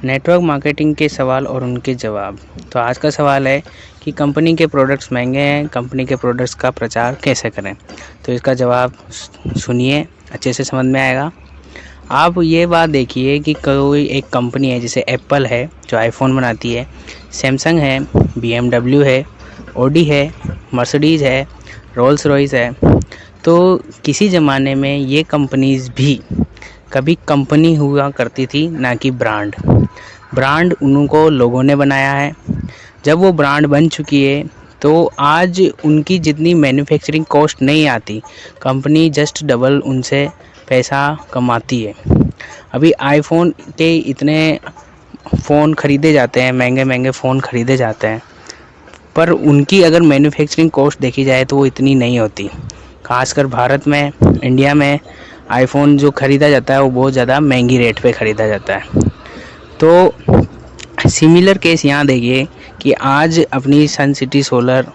Network marketing के सवाल और उनके जवाब। तो आज का सवाल है कि कंपनी के प्रोडक्ट्स महंगे हैं, कंपनी के प्रोडक्ट्स का प्रचार कैसे करें। तो इसका जवाब सुनिए, अच्छे से समझ में आएगा। आप ये बात देखिए कि कोई एक कंपनी है, जैसे एप्पल है जो आईफोन बनाती है, सैमसंग है, BMW है, ऑडी है, मर्सिडीज़ है, रोल्स रॉयस है। तो किसी ज़माने में ये कंपनीज़ भी कभी कंपनी हुआ करती थी, ना कि ब्रांड। ब्रांड उनको लोगों ने बनाया है। जब वो ब्रांड बन चुकी है तो आज उनकी जितनी मैन्युफैक्चरिंग कॉस्ट नहीं आती, कंपनी जस्ट डबल उनसे पैसा कमाती है। अभी आईफोन के इतने फ़ोन ख़रीदे जाते हैं, महंगे महंगे फ़ोन ख़रीदे जाते हैं, पर उनकी अगर मैन्युफैक्चरिंग कॉस्ट देखी जाए तो वो इतनी नहीं होती। खासकर भारत में, इंडिया में आईफोन जो ख़रीदा जाता है वो बहुत ज़्यादा महंगी रेट पे ख़रीदा जाता है। तो सिमिलर केस यहाँ देखिए कि आज अपनी sun city solar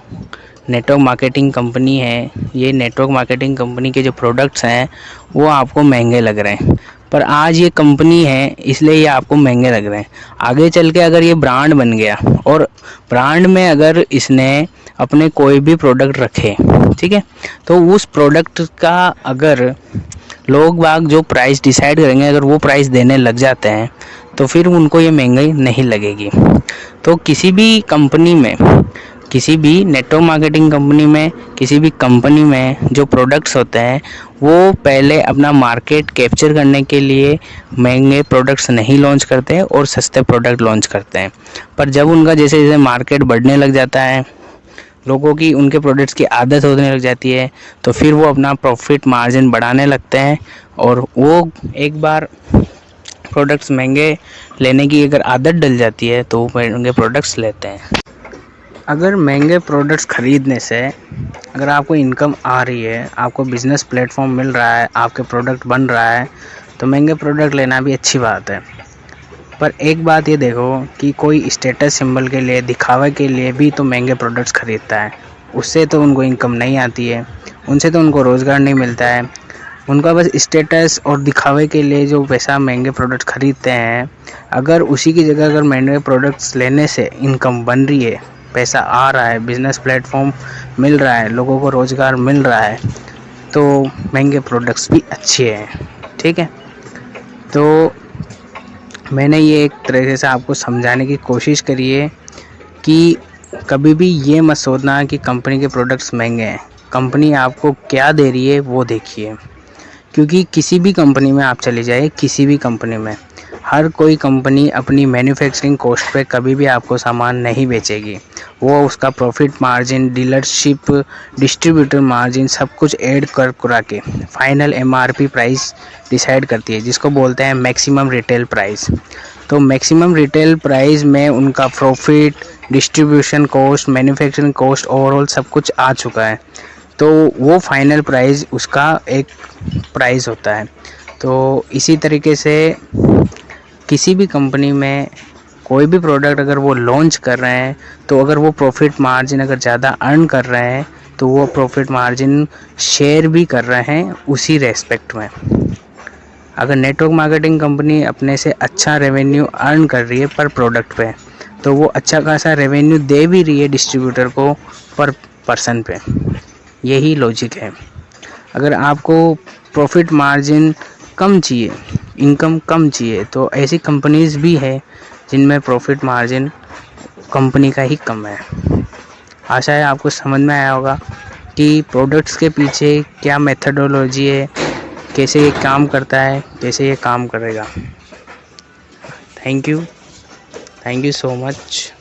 network marketing company है। ये नेटवर्क मार्केटिंग कंपनी के जो प्रोडक्ट्स हैं वो आपको महंगे लग रहे हैं, पर आज ये कंपनी है इसलिए ये आपको महंगे लग रहे हैं। आगे चल के अगर ये ब्रांड बन गया और ब्रांड में अगर इसने अपने कोई भी प्रोडक्ट रखे, ठीक है, तो उस प्रोडक्ट का अगर लोग बाग जो प्राइस डिसाइड करेंगे, अगर वो प्राइस देने लग जाते हैं तो फिर उनको ये महंगाई नहीं लगेगी। तो किसी भी कंपनी में, किसी भी नेटवर्क मार्केटिंग कंपनी में, किसी भी कंपनी में जो प्रोडक्ट्स होते हैं वो पहले अपना मार्केट कैप्चर करने के लिए महंगे प्रोडक्ट्स नहीं लॉन्च करते हैं और सस्ते प्रोडक्ट लॉन्च करते हैं। पर जब उनका जैसे जैसे मार्केट बढ़ने लग जाता है, लोगों की उनके प्रोडक्ट्स की आदत होने लग जाती है, तो फिर वो अपना प्रॉफिट मार्जिन बढ़ाने लगते हैं और वो एक बार प्रोडक्ट्स महंगे लेने की अगर आदत डल जाती है तो वो महंगे प्रोडक्ट्स लेते हैं। अगर महंगे प्रोडक्ट्स ख़रीदने से अगर आपको इनकम आ रही है, आपको बिज़नेस प्लेटफॉर्म मिल रहा है, आपके प्रोडक्ट बन रहा है, तो महंगे प्रोडक्ट लेना भी अच्छी बात है। पर एक बात ये देखो कि कोई स्टेटस सिंबल के लिए, दिखावे के लिए भी तो महंगे प्रोडक्ट्स ख़रीदता है। उससे तो उनको इनकम नहीं आती है, उनसे तो उनको रोज़गार नहीं मिलता है। उनका बस स्टेटस और दिखावे के लिए जो पैसा महंगे प्रोडक्ट्स ख़रीदते हैं, अगर उसी की जगह अगर महंगे प्रोडक्ट्स लेने से इनकम बन रही है, पैसा आ रहा है, बिज़नेस प्लेटफॉर्म मिल रहा है, लोगों को रोज़गार मिल रहा है, तो महंगे प्रोडक्ट्स भी अच्छे हैं। ठीक है, तो मैंने ये एक तरीके से आपको समझाने की कोशिश करी है कि कभी भी ये मत सोचना कि कंपनी के प्रोडक्ट्स महंगे हैं। कंपनी आपको क्या दे रही है वो देखिए, क्योंकि किसी भी कंपनी में आप चले जाइए, किसी भी कंपनी में हर कोई कंपनी अपनी मैन्युफैक्चरिंग कॉस्ट पे कभी भी आपको सामान नहीं बेचेगी। वो उसका profit margin, dealership, distributor margin सब कुछ ऐड करा के फाइनल MRP प्राइस डिसाइड करती है, जिसको बोलते हैं मैक्सिमम रिटेल प्राइस। तो मैक्सिमम रिटेल प्राइस में उनका profit, distribution cost, manufacturing cost, overall सब कुछ आ चुका है। तो वो फाइनल प्राइस उसका एक प्राइस होता है। तो इसी तरीके से किसी भी कंपनी में कोई भी प्रोडक्ट अगर वो लॉन्च कर रहे हैं, तो अगर वो प्रॉफिट मार्जिन अगर ज़्यादा अर्न कर रहे हैं तो वो प्रॉफिट मार्जिन शेयर भी कर रहे हैं उसी रेस्पेक्ट में। अगर नेटवर्क मार्केटिंग कंपनी अपने से अच्छा रेवेन्यू अर्न कर रही है पर प्रोडक्ट पे, तो वो अच्छा खासा रेवेन्यू दे भी रही है डिस्ट्रीब्यूटर को पर पर्सन पे। यही लॉजिक है। अगर आपको प्रॉफिट मार्जिन कम चाहिए, इनकम कम चाहिए, तो ऐसी कंपनीज़ भी है जिनमें प्रॉफिट मार्जिन कंपनी का ही कम है। आशा है आपको समझ में आया होगा कि प्रोडक्ट्स के पीछे क्या मेथडोलॉजी है, कैसे ये काम करता है, कैसे ये काम करेगा। Thank you so much.